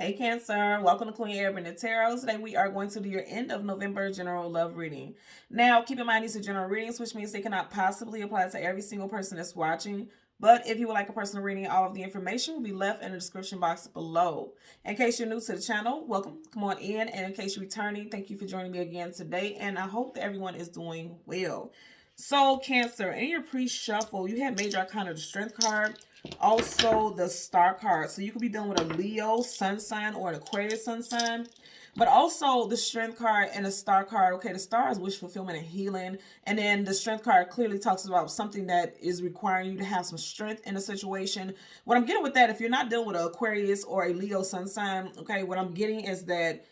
Hey Cancer, welcome to Queen Airbender Tarot. Today we are going to do your end of November general love reading. Now, keep in mind these are general readings, which means they cannot possibly apply to every single person that's watching. But if you would like a personal reading, all of the information will be left in the description box below. In case you're new to the channel, welcome. Come on in. And in case you're returning, thank you for joining me again today. And I hope that everyone is doing well. So, Cancer, in your pre-shuffle, you had Major Arcana, the Strength card, also the Star card. So you could be dealing with a Leo sun sign or an Aquarius sun sign, but also the Strength card and the Star card. Okay, the Star is wish fulfillment and healing, and then the Strength card clearly talks about something that is requiring you to have some strength in a situation. What I'm getting with that, if you're not dealing with an Aquarius or a Leo sun sign, okay, what I'm getting is that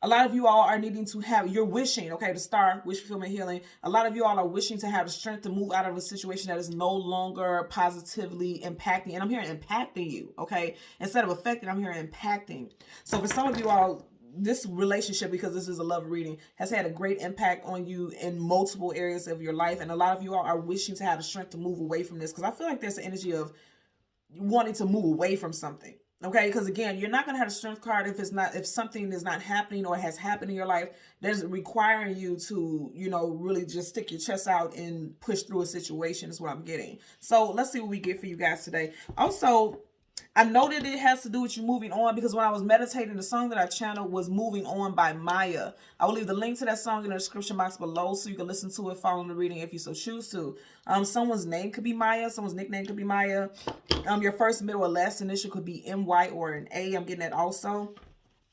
a lot of you all are needing to have, you're wishing, okay, the Star, wish fulfillment healing. A lot of you all are wishing to have the strength to move out of a situation that is no longer positively impacting. And I'm hearing impacting you, okay? Instead of affecting, I'm hearing impacting. So for some of you all, this relationship, because this is a love reading, has had a great impact on you in multiple areas of your life. And a lot of you all are wishing to have the strength to move away from this, because I feel like there's an energy of wanting to move away from something. Okay, because again, you're not going to have a strength card if something is not happening or has happened in your life that's requiring you to, really just stick your chest out and push through a situation is what I'm getting. So let's see what we get for you guys today. Also, I know that it has to do with you moving on, because when I was meditating, the song that I channeled was Moving On by Maya. I will leave the link to that song in the description box below so you can listen to it following the reading if you so choose to. Someone's name could be Maya. Someone's nickname could be Maya. Your first, middle, or last initial could be MY or an A. I'm getting that also.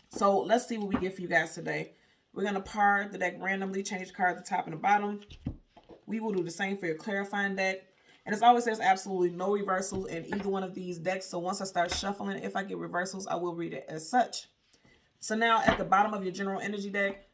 So let's see what we get for you guys today. We're going to par the deck randomly, change the card at the top and the bottom. We will do the same for your clarifying deck. And as always, there's absolutely no reversals in either one of these decks. So once I start shuffling, if I get reversals, I will read it as such. So now at the bottom of your general energy deck,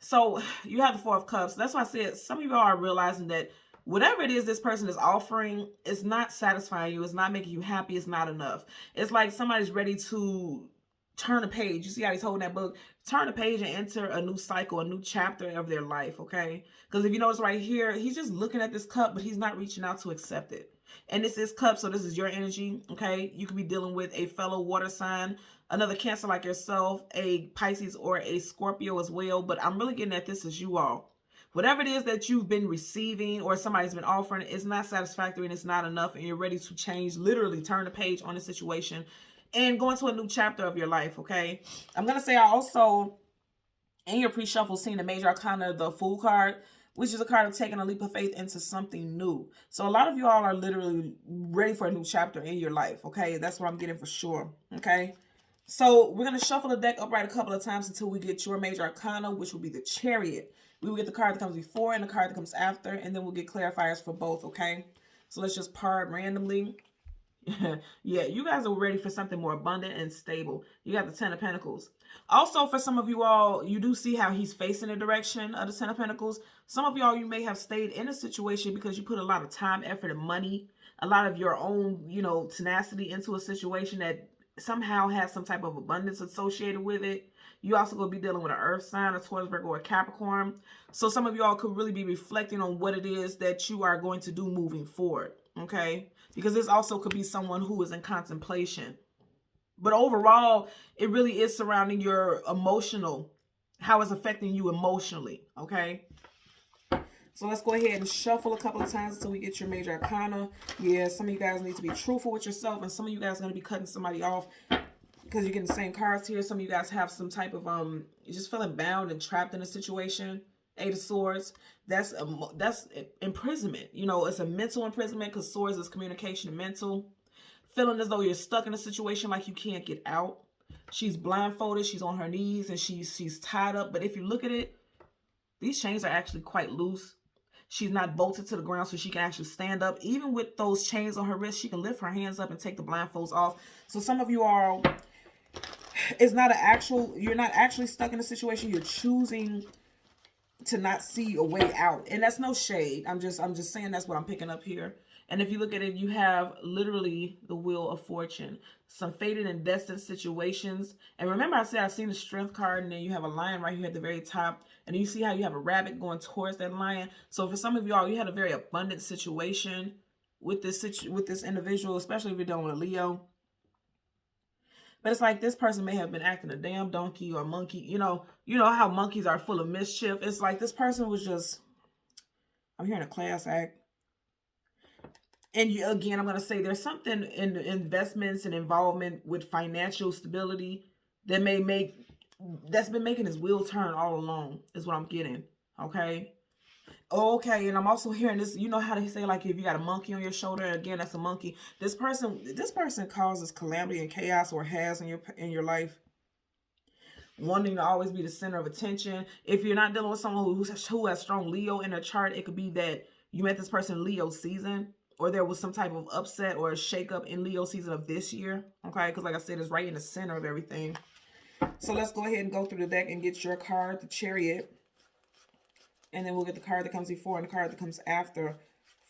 so you have the Four of Cups. That's why I said some of you are realizing that whatever it is this person is offering is not satisfying you. It's not making you happy. It's not enough. It's like somebody's ready to turn a page. You see how he's holding that book? Turn a page and enter a new cycle, a new chapter of their life, okay? Because if you notice right here, he's just looking at this cup, but he's not reaching out to accept it. And this is cup, so this is your energy, okay? You could be dealing with a fellow water sign, another Cancer like yourself, a Pisces or a Scorpio as well, but I'm really getting at this as you all. Whatever it is that you've been receiving or somebody's been offering, it's not satisfactory and it's not enough, and you're ready to change, literally turn the page on the situation and go into a new chapter of your life, okay? I'm going to say I also, in your pre-shuffle, seen the Major Arcana, the Fool card, which is a card of taking a leap of faith into something new. So a lot of you all are literally ready for a new chapter in your life, okay? That's what I'm getting for sure, okay? So we're going to shuffle the deck upright a couple of times until we get your Major Arcana, which will be the Chariot. We will get the card that comes before and the card that comes after, and then we'll get clarifiers for both, okay? So let's just par it randomly. Yeah, you guys are ready for something more abundant and stable. You got the Ten of Pentacles. Also, for some of you all, you do see how he's facing the direction of the Ten of Pentacles. Some of y'all, you may have stayed in a situation because you put a lot of time, effort, and money, a lot of your own, tenacity into a situation that somehow has some type of abundance associated with it. You also going to be dealing with an earth sign, a Taurus, Virgo, or Capricorn. So some of y'all could really be reflecting on what it is that you are going to do moving forward, okay? Because this also could be someone who is in contemplation. But overall, it really is surrounding your emotional, how it's affecting you emotionally, okay? So let's go ahead and shuffle a couple of times until we get your Major Arcana. Yeah, some of you guys need to be truthful with yourself, and some of you guys are going to be cutting somebody off because you're getting the same cards here. Some of you guys have some type of, you're just feeling bound and trapped in a situation. Eight of Swords, that's imprisonment. It's a mental imprisonment because Swords is communication and mental. Feeling as though you're stuck in a situation like you can't get out. She's blindfolded, she's on her knees, and she's tied up. But if you look at it, these chains are actually quite loose. She's not bolted to the ground so she can actually stand up. Even with those chains on her wrist, she can lift her hands up and take the blindfolds off. So some of you are, you're not actually stuck in a situation. You're choosing to not see a way out, and that's no shade. I'm just saying that's what I'm picking up here. And if you look at it, you have literally the Wheel of Fortune, some fated and destined situations. And remember, I said I've seen the Strength card, and then you have a lion right here at the very top, and you see how you have a rabbit going towards that lion. So for some of y'all, you had a very abundant situation with this individual, especially if you're dealing with Leo. But it's like this person may have been acting a damn donkey or monkey. You know how monkeys are full of mischief. It's like this person was just, I'm hearing a class act. And again, I'm going to say there's something in investments and involvement with financial stability that that's been making his wheel turn all along, is what I'm getting. Okay. Okay, and I'm also hearing this. You know how they say, like, if you got a monkey on your shoulder, again, that's a monkey. This person causes calamity and chaos, or has in your life, wanting to always be the center of attention. If you're not dealing with someone who has strong Leo in their chart, it could be that you met this person in Leo season, or there was some type of upset or a shakeup in Leo season of this year. Okay, because like I said, it's right in the center of everything. So let's go ahead and go through the deck and get your card, the Chariot. And then we'll get the card that comes before and the card that comes after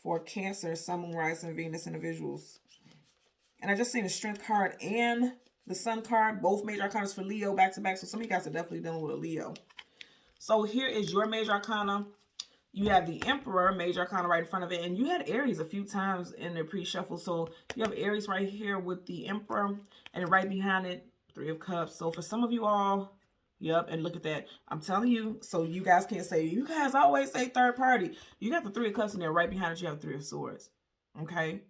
for Cancer, Sun, Moon, Rising, Venus individuals. And I just seen the Strength card and the Sun card, both major arcana for Leo back to back. So some of you guys are definitely dealing with a Leo. So here is your major arcana. You have the Emperor, major arcana, right in front of it. And you had Aries a few times in the pre-shuffle. So you have Aries right here with the Emperor. And right behind it, Three of Cups. So for some of you all, yep, and look at that. I'm telling you, so you guys can't say, you guys always say third party. You got the Three of Cups in there. Right behind it, you have the Three of Swords. Okay?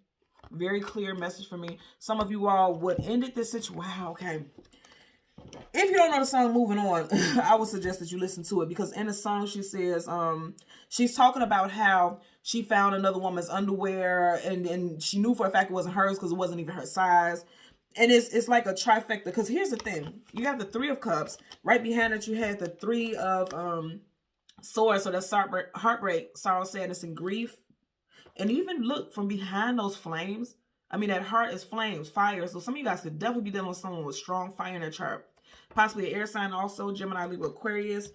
Very clear message for me. Some of you all would ended this situation. Wow, okay. If you don't know the song Moving On, I would suggest that you listen to it, because in the song she says, she's talking about how she found another woman's underwear and she knew for a fact it wasn't hers because it wasn't even her size. And it's like a trifecta, because here's the thing. You have the Three of Cups. Right behind it, you had the Three of Swords. So that's heartbreak, sorrow, sadness, and grief. And even look from behind those flames. I mean, that heart is flames, fire. So some of you guys could definitely be dealing with someone with strong fire in their chart. Possibly an air sign also, Gemini, Libra, Aquarius.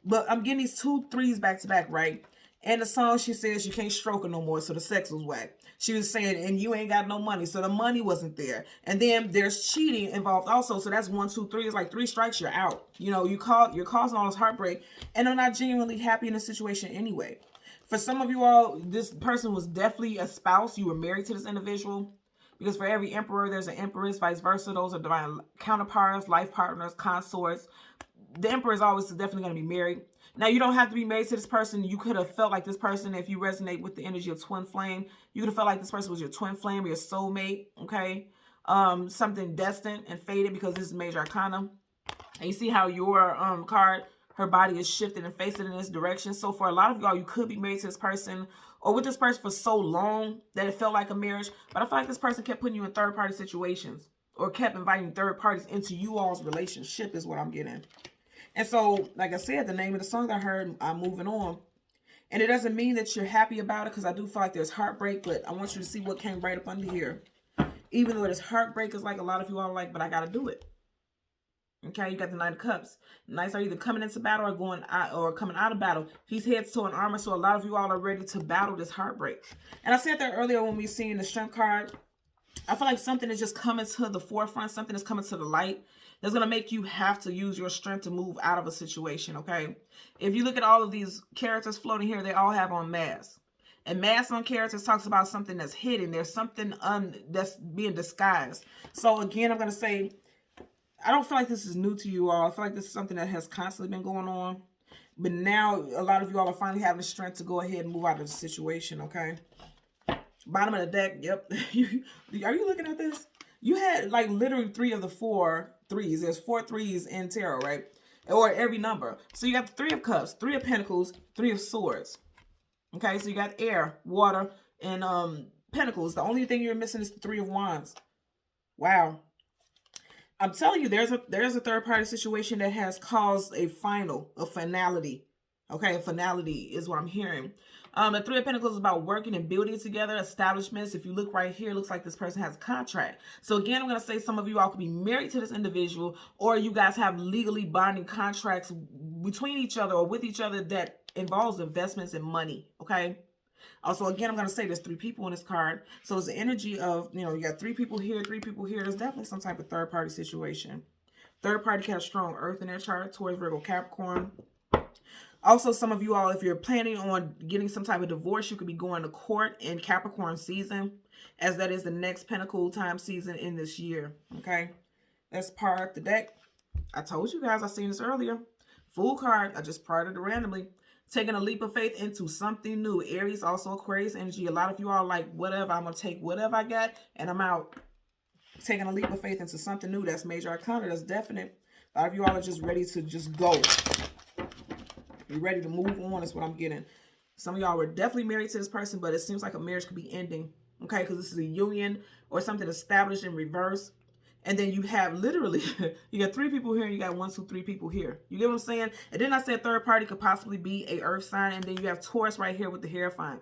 But I'm getting these 2 3s back to back, right? And the song, she says you can't stroke her no more, so the sex was whack. She was saying, and you ain't got no money, so the money wasn't there. And then there's cheating involved also, so that's 1 2 3. It's like 3 strikes, you're out. You know, you're causing all this heartbreak, and they're not genuinely happy in the situation anyway. For some of you all, this person was definitely a spouse. You were married to this individual. Because for every emperor, there's an empress, vice versa. Those are divine counterparts, life partners, consorts. The emperor is always definitely going to be married. Now, you don't have to be married to this person. You could have felt like this person, if you resonate with the energy of twin flame, you could have felt like this person was your twin flame or your soulmate, okay? Something destined and fated, because this is major arcana. And you see how your card, her body is shifted and facing in this direction. So for a lot of y'all, you could be married to this person or with this person for so long that it felt like a marriage. But I feel like this person kept putting you in third-party situations or kept inviting third parties into you all's relationship, is what I'm getting. And so, like I said, the name of the song I heard, I'm Moving On. And it doesn't mean that you're happy about it, because I do feel like there's heartbreak, but I want you to see what came right up under here. Even though this heartbreak is like a lot of you all like, but I got to do it. Okay, you got the Knight of Cups. Knights are either coming into battle or going out, or coming out of battle. He's heads to an armor, so a lot of you all are ready to battle this heartbreak. And I said that earlier when we seen the Strength card. I feel like something is just coming to the forefront. Something is coming to the light. That's going to make you have to use your strength to move out of a situation, okay? If you look at all of these characters floating here, they all have on masks. And masks on characters talks about something that's hidden. There's something that's being disguised. So again, I'm going to say, I don't feel like this is new to you all. I feel like this is something that has constantly been going on. But now a lot of you all are finally having the strength to go ahead and move out of the situation, okay? Bottom of the deck, yep. Are you looking at this? You had like literally 3 of the 4 3s. There's 4 3s in tarot, right? Or every number. So you got the 3 of Cups, 3 of Pentacles, 3 of Swords. Okay, so you got air, water, and Pentacles. The only thing you're missing is the 3 of Wands. Wow. I'm telling you, there's a third-party situation that has caused a finality. Okay, a finality is what I'm hearing. The 3 of Pentacles is about working and building together, establishments. If you look right here, it looks like this person has a contract. So again, I'm going to say some of you all could be married to this individual, or you guys have legally binding contracts between each other or with each other that involves investments and money, okay? Also, again, I'm going to say there's 3 people in this card. So it's the energy of, you know, you got 3 people here, 3 people here. There's definitely some type of third-party situation. Third party has strong earth in their chart, Taurus, Virgo, Capricorn. Also, some of you all, if you're planning on getting some type of divorce, you could be going to court in Capricorn season, as that is the next Pentacle time season in this year, okay? Let's part the deck. I told you guys, I seen this earlier. Fool card, I just parted it randomly. Taking a leap of faith into something new. Aries, also Aquarius energy. A lot of you all like, whatever, I'm going to take whatever I got and I'm out. Taking a leap of faith into something new. That's major arcana. That's definite. A lot of you all are just ready to just go. You're ready to move on is what I'm getting. Some of y'all were definitely married to this person, but it seems like a marriage could be ending. Okay, because this is a union or something established in reverse. And then you have literally, you got 3 people here and you got 1, 2, 3 people here. You get what I'm saying? And then I said third party could possibly be a earth sign. And then you have Taurus right here with the Hierophant.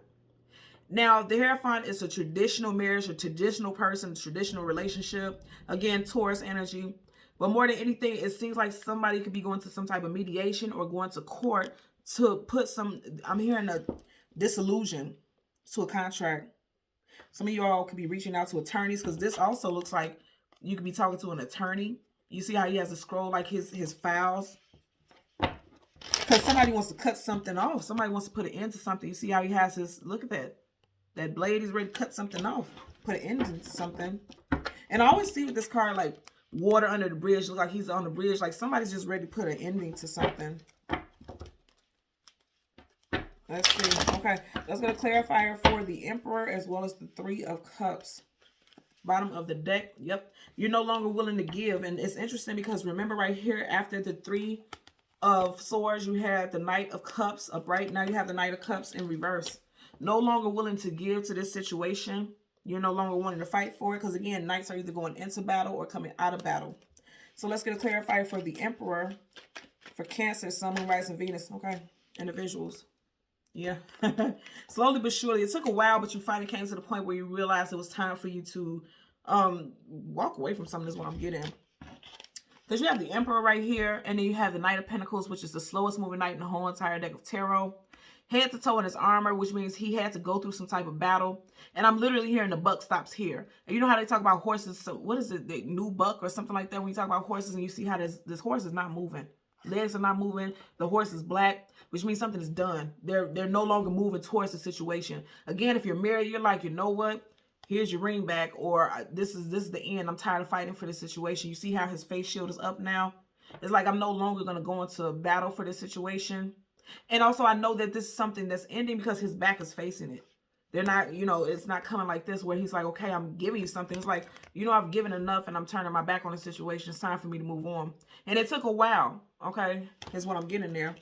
Now, the Hierophant is a traditional marriage, a traditional person, traditional relationship. Again, Taurus energy. But more than anything, it seems like somebody could be going to some type of mediation or going to court to put some, I'm hearing a disillusion to a contract. Some of y'all could be reaching out to attorneys because this also looks like you could be talking to an attorney. You see how he has to scroll like his files? Because somebody wants to cut something off. Somebody wants to put an end to something. You see how he has his, look at that. That blade is ready to cut something off. Put an end to something. And I always see with this card like water under the bridge. Look like he's on the bridge. Like somebody's just ready to put an ending to something. Let's see. Okay. Let's get a clarifier for the Emperor as well as the 3 of Cups. Bottom of the deck. Yep. You're no longer willing to give. And it's interesting because remember right here after the 3 of Swords, you had the Knight of Cups upright. Now you have the Knight of Cups in reverse. No longer willing to give to this situation. You're no longer wanting to fight for it. Because again, Knights are either going into battle or coming out of battle. So let's get a clarifier for the Emperor. For Cancer, Sun, Moon, Rising, Venus. Okay. Individuals. Yeah. Slowly but surely. It took a while, but you finally came to the point where you realized it was time for you to walk away from something is what I'm getting. Because you have the Emperor right here, and then you have the Knight of Pentacles, which is the slowest moving knight in the whole entire deck of tarot. Head to toe in his armor, which means he had to go through some type of battle. And I'm literally hearing the buck stops here. And you know how they talk about horses? So what is it? The new buck or something like that? When you talk about horses and you see how this horse is not moving. Legs are not moving. The horse is black, which means something is done. They're no longer moving towards the situation. Again, if you're married, you're like, you know what? Here's your ring back, or this is the end. I'm tired of fighting for this situation. You see how his face shield is up now? It's like I'm no longer going to go into a battle for this situation. And also I know that this is something that's ending because his back is facing it. They're not, you know, it's not coming like this where he's like, okay, I'm giving you something. It's like, you know, I've given enough and I'm turning my back on the situation. It's time for me to move on. And it took a while. Okay, is what I'm getting there.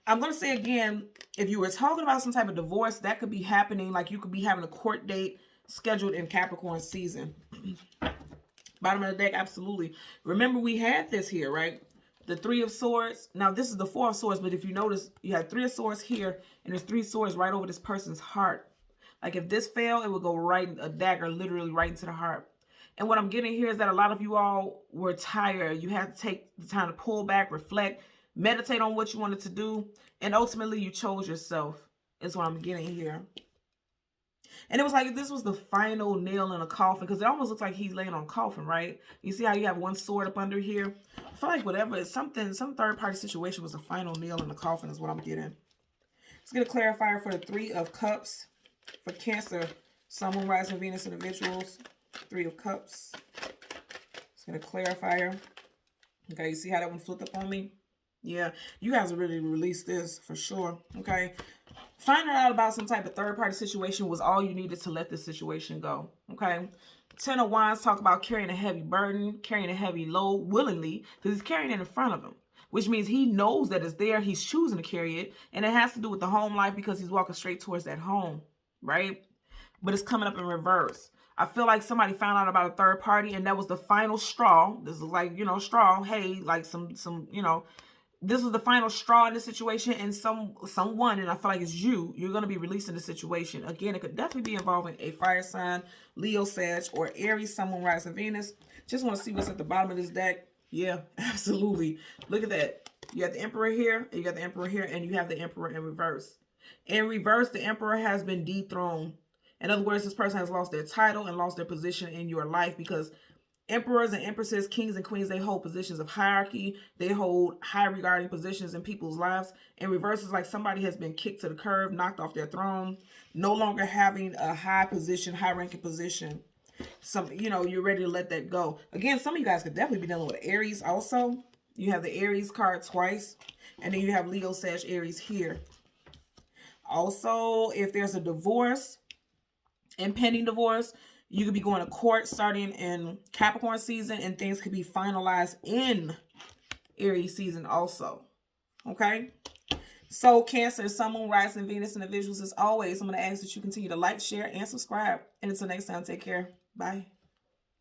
I'm going to say again, if you were talking about some type of divorce, that could be happening. Like you could be having a court date scheduled in Capricorn season. Bottom of the deck, absolutely. Remember, we had this here, right? The 3 of Swords. Now, this is the 4 of Swords, but if you notice, you have 3 of Swords here, and there's 3 swords right over this person's heart. Like if this failed, it would go right, a dagger literally right into the heart. And what I'm getting here is that a lot of you all were tired. You had to take the time to pull back, reflect, meditate on what you wanted to do, and ultimately you chose yourself, is what I'm getting here. And it was like this was the final nail in a coffin, because it almost looks like he's laying on a coffin, right? You see how you have one sword up under here? I feel like whatever, it's something, some third-party situation was the final nail in the coffin is what I'm getting. Let's get a clarifier for the 3 of Cups. For Cancer, Sun, Moon, Rising, Venus individuals. 3 of Cups. Let's get a clarifier. Okay, you see how that one flipped up on me? Yeah, you guys are ready to release this for sure. Okay. Finding out about some type of third-party situation was all you needed to let this situation go. Okay. 10 of Wands talk about carrying a heavy burden, carrying a heavy load willingly, because he's carrying it in front of him, which means he knows that it's there. He's choosing to carry it, and it has to do with the home life because he's walking straight towards that home, right? But it's coming up in reverse. I feel like somebody found out about a third party, and that was the final straw. This is like, you know, straw. Hey, like some, you know, this was the final straw in the situation, and someone, and I feel like it's you, you're going to be releasing the situation. Again, it could definitely be involving a fire sign, Leo, Sag, or Aries, Sun, Moon, Rising, Venus. Just want to see what's at the bottom of this deck. Yeah, absolutely. Look at that. You got the Emperor here, and you got the Emperor here, and you have the Emperor in reverse. In reverse, the Emperor has been dethroned. In other words, this person has lost their title and lost their position in your life, because emperors and empresses, kings and queens, they hold positions of hierarchy. They hold high regarding positions in people's lives. In reverse, it's like somebody has been kicked to the curb, knocked off their throne, no longer having a high position, high ranking position. Some, you know, you're ready to let that go. Again, some of you guys could definitely be dealing with Aries also. You have the Aries card twice. And then you have Leo, Sag, Aries here. Also, if there's a divorce, impending divorce, you could be going to court starting in Capricorn season, and things could be finalized in Aries season also. Okay? So, Cancer, Sun, Moon, Rising, Venus, individuals, as always, I'm going to ask that you continue to like, share, and subscribe. And until next time, take care. Bye.